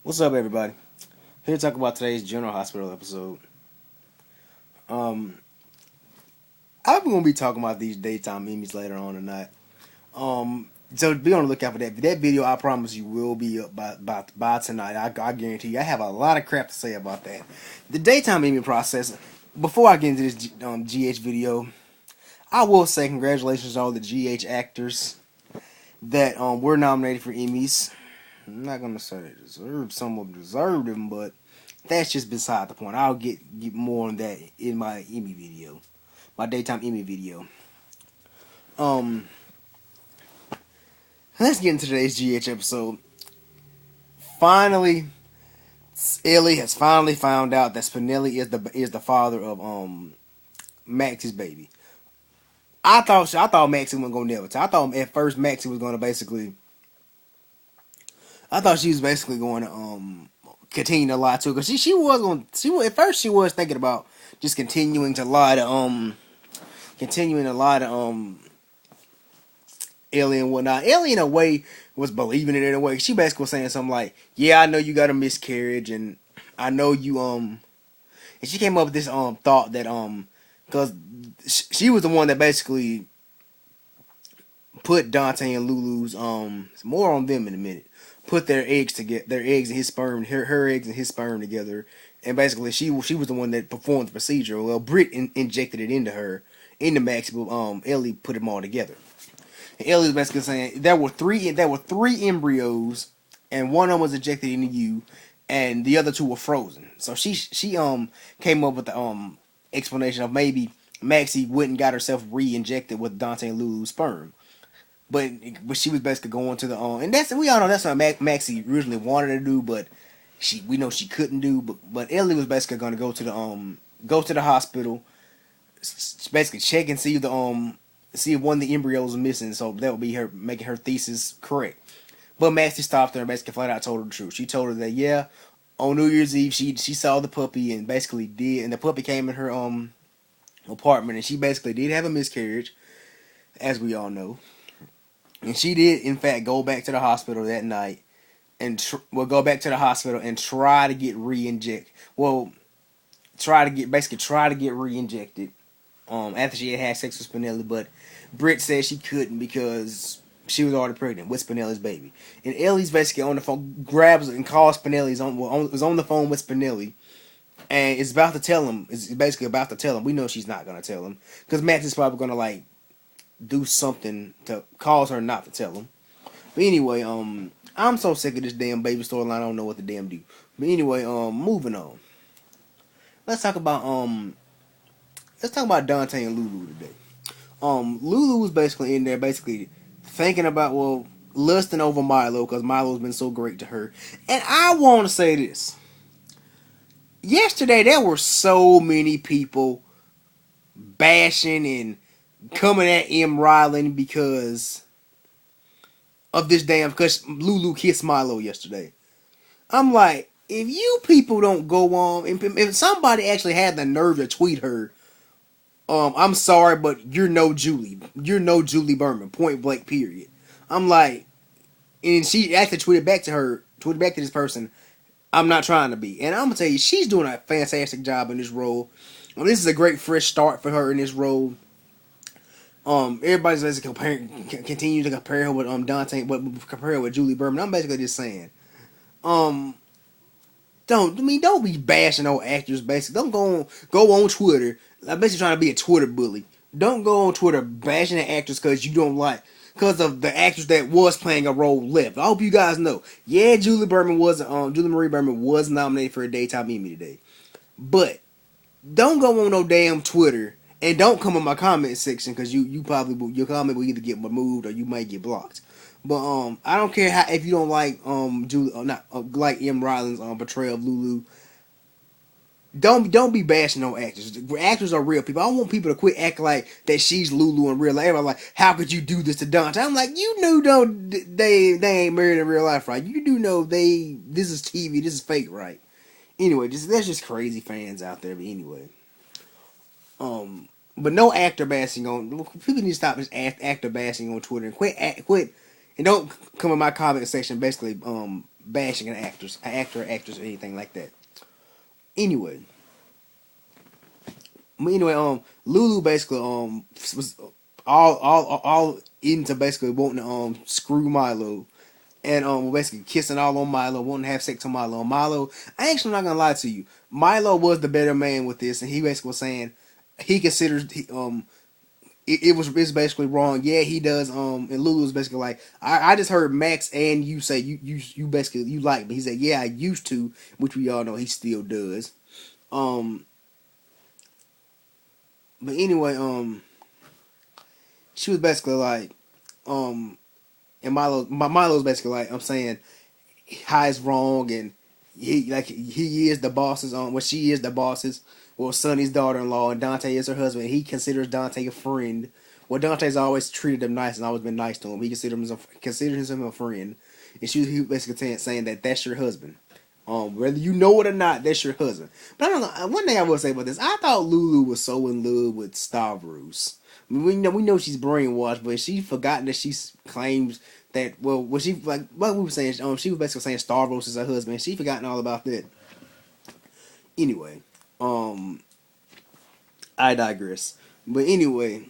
What's up, everybody? Here to talk about today's General Hospital episode. Um, I'm gonna be talking about these daytime memes later on tonight. So be on the lookout for that. That video, I promise you, will be up by tonight. I guarantee you. I have a lot of crap to say about that. The daytime meme process. Before I get into this GH video, I will say congratulations to all the GH actors that were nominated for Emmys. I'm not gonna say they deserved. Some of them deserved them, but that's just beside the point. I'll get more on that in my Emmy video, my daytime Emmy video. Um, let's get into today's GH episode. Finally, Ellie has finally found out that Spinelli is the father of Max's baby. I thought Maxie wasn't gonna never tell. I thought at first Maxie was gonna basically. I thought she was basically going to continue to lie to her, because she was going at first she was thinking about just continuing to lie to Ellie and whatnot. Ellie in a way was believing it in a way. She basically was saying something like, "Yeah, I know you got a miscarriage, and I know you and she came up with this thought that because she was the one that basically put Dante and Lulu's more on them in a minute. Put their eggs together, their eggs and his sperm, her eggs and his sperm together, and basically she was the one that performed the procedure. Well, Britt injected it into her, into Max, but Ellie put them all together. And Ellie was basically saying there were three embryos, and one of them was injected into you, and the other two were frozen. So she came up with the explanation of maybe Maxie went and got herself re-injected with Dante and Lulu's sperm. But she was basically going to the and we all know that's what Maxie originally wanted to do, but we know she couldn't do. But Ellie was basically going to go to the hospital, basically check and see if one of the embryos was missing, so that would be her making her thesis correct. But Maxie stopped her and basically flat out told her the truth. She told her that on New Year's Eve she saw the puppy and basically and the puppy came in her apartment, and she basically did have a miscarriage, as we all know. And she did, in fact, go back to the hospital that night and go back to the hospital and try to get re-injected. Well, try to get re-injected. After she had sex with Spinelli, but Britt said she couldn't because she was already pregnant with Spinelli's baby. And Ellie's basically on the phone, grabs and calls Spinelli. Was on the phone with Spinelli, and is about to tell him. Is basically about to tell him. We know she's not gonna tell him because Max is probably gonna do something to cause her not to tell him. But anyway, I'm so sick of this damn baby storyline. I don't know what to damn do. But anyway, moving on. Let's talk about Dante and Lulu today. Lulu was basically in there, basically thinking about lusting over Milo because Milo's been so great to her. And I want to say this. Yesterday, there were so many people bashing and coming at M. Ryland because Lulu kissed Milo yesterday. I'm like, if you people don't go on, if somebody actually had the nerve to tweet her, I'm sorry, but you're no Julie. You're no Julie Berman. Point blank, period. I'm like, and she actually tweeted back to this person, I'm not trying to be. And I'm going to tell you, she's doing a fantastic job in this role. This is a great fresh start for her in this role. Everybody's basically continue to compare her with Dante, but compare her with Julie Berman. I'm basically just saying, don't be bashing old actors. Basically, don't go on Twitter. I'm basically trying to be a Twitter bully. Don't go on Twitter bashing the actors because you don't like, because of the actress that was playing a role left. I hope you guys know. Yeah, Julie Marie Berman was nominated for a daytime Emmy today, but don't go on no damn Twitter. And don't come in my comment section because your comment will either get removed or you might get blocked. But I don't care if you don't like like M. Ryland's portrayal of Lulu. Don't be bashing no actors. Actors are real people. I want people to quit acting like that she's Lulu in real life. Everybody like, how could you do this to Dante? I'm like, you know, they ain't married in real life, right? You do know this is TV, this is fake, right? Anyway, there's just crazy fans out there. But anyway. But no actor bashing on. People need to stop this actor bashing on Twitter and quit and don't come in my comment section basically bashing an actor, actress, or anything like that. Anyway, Lulu basically was all into basically wanting to screw Milo, and basically kissing all on Milo, wanting to have sex on Milo. Milo, I actually not gonna lie to you, Milo was the better man with this, and he basically was saying he considers it's basically wrong. Yeah, he does. And Lulu was basically like, I just heard Max and you say you basically you like me. He said, yeah, I used to, which we all know he still does. Um, but anyway, she was basically like, um, and Milo's basically like, I'm saying, how it's wrong, and he is the boss's well, she is the boss's, well, Sonny's daughter-in-law, and Dante is her husband. And he considers Dante a friend. Well, Dante's always treated him nice and always been nice to him. He considers him a friend, and he basically saying that that's your husband. Whether you know it or not, that's your husband. But I don't know. One thing I will say about this, I thought Lulu was so in love with Stavros. I mean, we know she's brainwashed, but she forgotten that she claims that, well, when she, like what we were saying, she was basically saying Stavros is her husband. She forgotten all about that. Anyway, I digress. But anyway,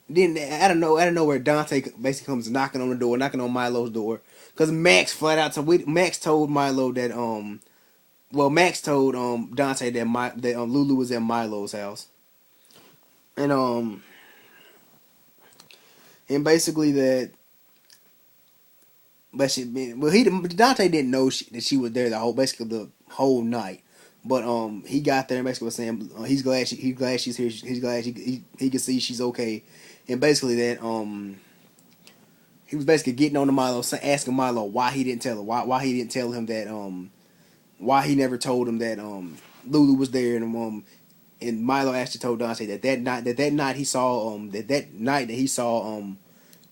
then I don't know where Dante basically comes knocking on the door, knocking on Milo's door, because Max flat out Max told Milo that Max told Dante that Lulu was at Milo's house, and basically that. But Dante didn't know that she was there the whole night. But he got there and basically was saying he's glad she's here. He's glad he can see she's okay, and basically that he was basically getting on to Milo, asking Milo why he didn't tell her, why he didn't tell him that why he never told him that Lulu was there, and Milo actually told Dante that night he saw that night that he saw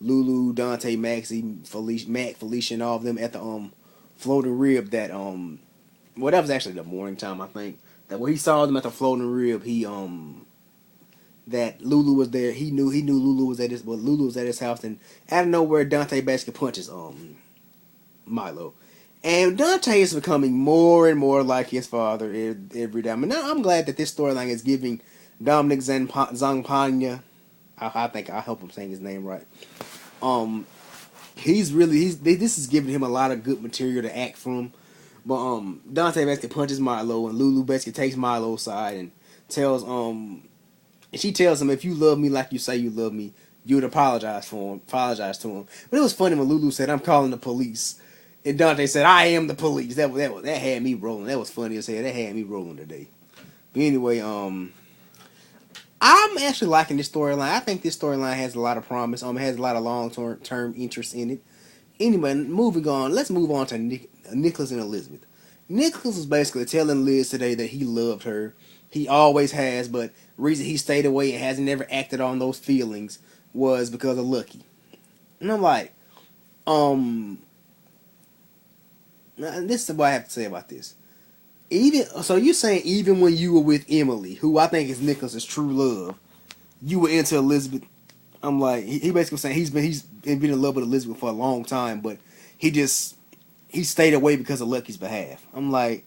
Lulu, Dante, Maxie, Felicia, and all of them at the floating rib that that was actually the morning time, I think. That when he saw them at the floating rib, he that Lulu was there. He knew Lulu was at Lulu was at his house, and out of nowhere Dante basically punches Milo. And Dante is becoming more and more like his father every day. I mean, I'm glad that this storyline is giving Dominic Zampagna. I hope I'm saying his name right. This is giving him a lot of good material to act from. But Dante basically punches Milo, and Lulu basically takes Milo's side and tells and she tells him, if you love me like you say you love me, you would apologize to him. But it was funny when Lulu said, I'm calling the police. And Dante said, I am the police. That had me rolling. That was funny as hell. That had me rolling today. But anyway, I'm actually liking this storyline. I think this storyline has a lot of promise. It has a lot of long-term interest in it. Anyway, moving on. Let's move on to Nicholas and Elizabeth. Nicholas was basically telling Liz today that he loved her. He always has, but the reason he stayed away and hasn't never acted on those feelings was because of Lucky. And I'm like, this is what I have to say about this. So you're saying even when you were with Emily, who I think is Nicholas's true love, you were into Elizabeth? I'm like, he basically saying he's been in love with Elizabeth for a long time, but he stayed away because of Lucky's behalf. I'm like,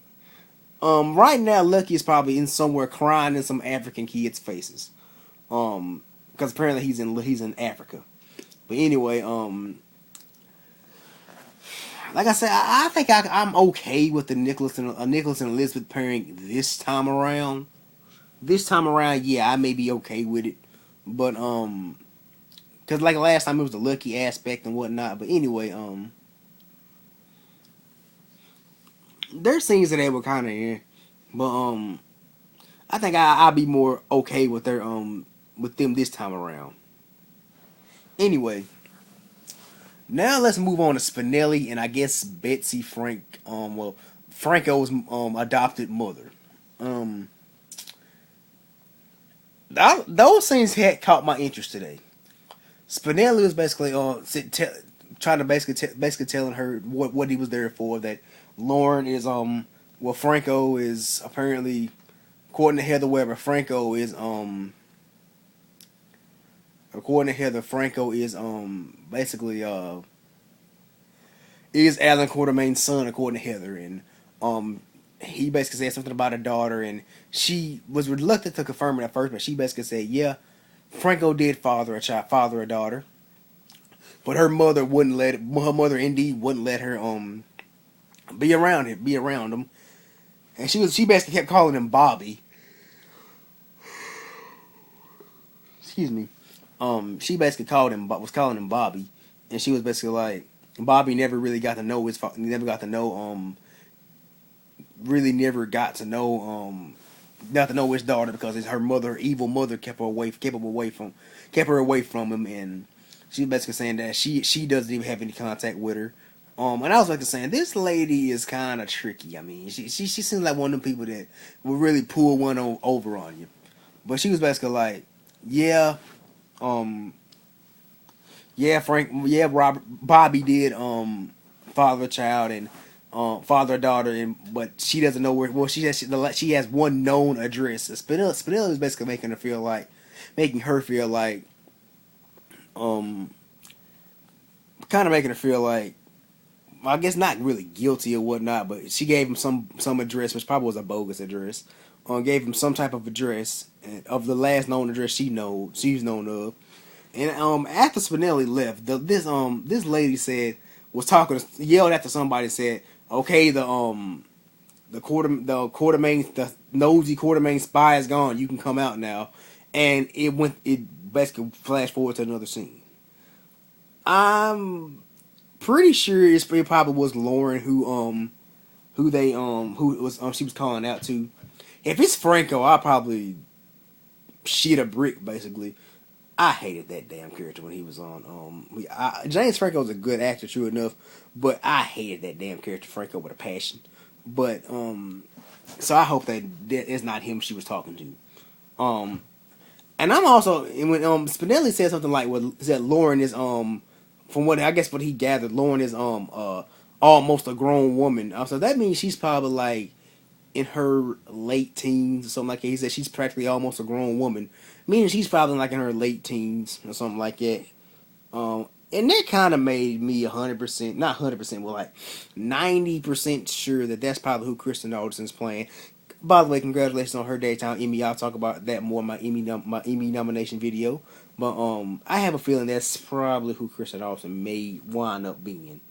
right now Lucky is probably in somewhere crying in some African kids' faces, because apparently he's in Africa. But anyway, like I said, I think I'm okay with the Nicholas and Elizabeth pairing this time around. This time around, yeah, I may be okay with it, but because like last time it was the Lucky aspect and whatnot. But anyway, there's scenes that they were kind of in, but I think I'll be more okay with with them this time around. Anyway, now let's move on to Spinelli and I guess Betsy Franco's adopted mother. Those scenes had caught my interest today. Spinelli was basically trying to basically telling her what he was there for. That Lauren is Franco is apparently, according to Heather Weber, Franco is basically is Alan Quartermain's son, according to Heather, and um, he basically said something about a daughter, and she was reluctant to confirm it at first, but she basically said, "Yeah, Franco did father a daughter, but her mother wouldn't let it, her mother indeed wouldn't let her be around him, and she basically kept calling him Bobby. Excuse me. She basically was calling him Bobby, and she was basically like, Bobby never really got to know never got to know really never got to know his daughter because her mother, her evil mother, kept her away from him, and she was basically saying that she doesn't even have any contact with her. And I was like saying, this lady is kind of tricky. I mean, she seems like one of them people that will really pull over on you. But she was basically like, yeah, um, Bobby did father a child and father a daughter, and but she doesn't know where. Well, she has one known address. Spinella is basically making her feel like um kind of making her feel like, I guess not really guilty or whatnot, but she gave him some address, which probably was a bogus address. Gave him some type of address of the last known address she's known of. And after Spinelli left, this lady yelled after somebody, said, "Okay, the nosy Quartermain spy is gone. You can come out now." And it basically flashed forward to another scene. I'm pretty sure it probably was Lauren who she was calling out to. If it's Franco, I'll probably shit a brick. Basically, I hated that damn character when he was on. James Franco's a good actor, true enough, but I hated that damn character Franco with a passion. But so I hope that it's not him she was talking to. And I'm also, when Spinelli said something like, said Lauren is from what I guess what he gathered, Lauren is almost a grown woman. So that means she's probably like in her late teens or something like that. He said she's practically almost a grown woman, meaning she's probably like in her late teens or something like that. And that kind of made me 100%, not 100%, but like 90% sure that that's probably who Kristen Alderson's playing. By the way, congratulations on her daytime Emmy. I'll talk about that more in my Emmy nomination video. But I have a feeling that's probably who Kristen Alderson may wind up being.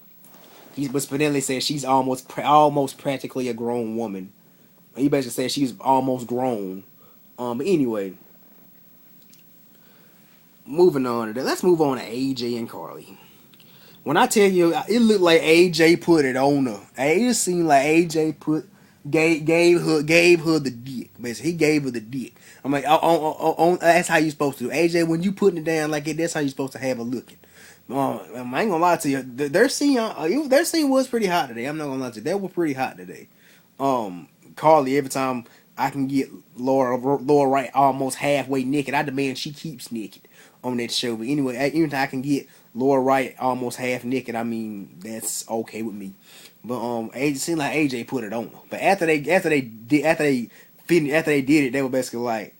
But Spinelli says she's almost practically a grown woman. He basically said she's almost grown. But anyway, moving on to that. Let's move on to AJ and Carly. When I tell you, it looked like AJ put it on her. It just seemed like AJ gave her the dick. Basically, he gave her the dick. I'm like, that's how you supposed to do. AJ, when you putting it down like it, that's how you supposed to have her looking. I ain't gonna lie to you. Their scene was pretty hot today. I'm not gonna lie to you. They were pretty hot today. Carly, every time I can get Laura Wright almost halfway naked, I demand she keeps naked on that show. But anyway, even if I can get Laura Wright almost half naked, I mean that's okay with me. But it seemed like AJ put it on her. But after they did it, they were basically like,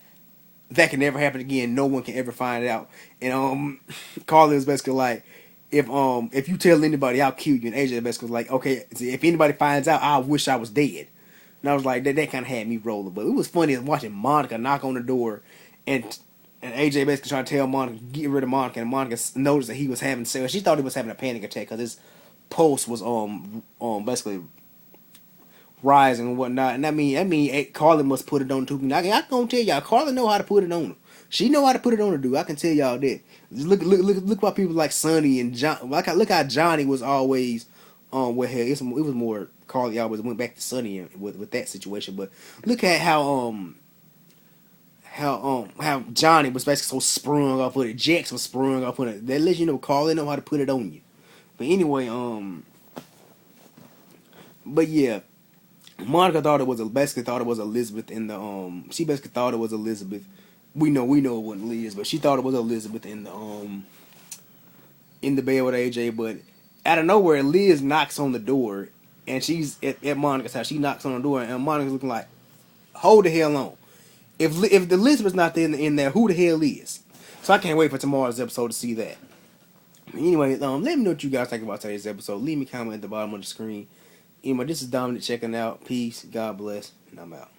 that can never happen again. No one can ever find out. And Carly was basically like, if you tell anybody, I'll kill you. And AJ basically was like, okay, if anybody finds out, I wish I was dead. And I was like, that kind of had me rolling. But it was funny watching Monica knock on the door, and AJ basically trying to tell Monica, get rid of Monica, and Monica noticed that he was having sex. She thought he was having a panic attack because his pulse was basically rising and whatnot. And I mean, Carly must put it on too. I can tell y'all, Carly know how to put it on her. She know how to put it on her, dude. I can tell y'all that. Look why people like Sonny and John. Look how Johnny was always with her. It was more Carly always went back to Sonny with that situation. But look at how Johnny was basically so sprung up with it. Jax was sprung up with it. That lets you know Carly know how to put it on you. But anyway, but yeah, Monica basically thought it was Elizabeth in the She basically thought it was Elizabeth. We know it wasn't Liz, but she thought it was Elizabeth in the bed with AJ. But out of nowhere, Liz knocks on the door, and she's at Monica's house. She knocks on the door, and Monica's looking like, hold the hell on. If the Elizabeth's not in there, who the hell is? So I can't wait for tomorrow's episode to see that. Anyway, let me know what you guys think about today's episode. Leave me a comment at the bottom of the screen. Anyway, this is Dominic checking out. Peace. God bless. And I'm out.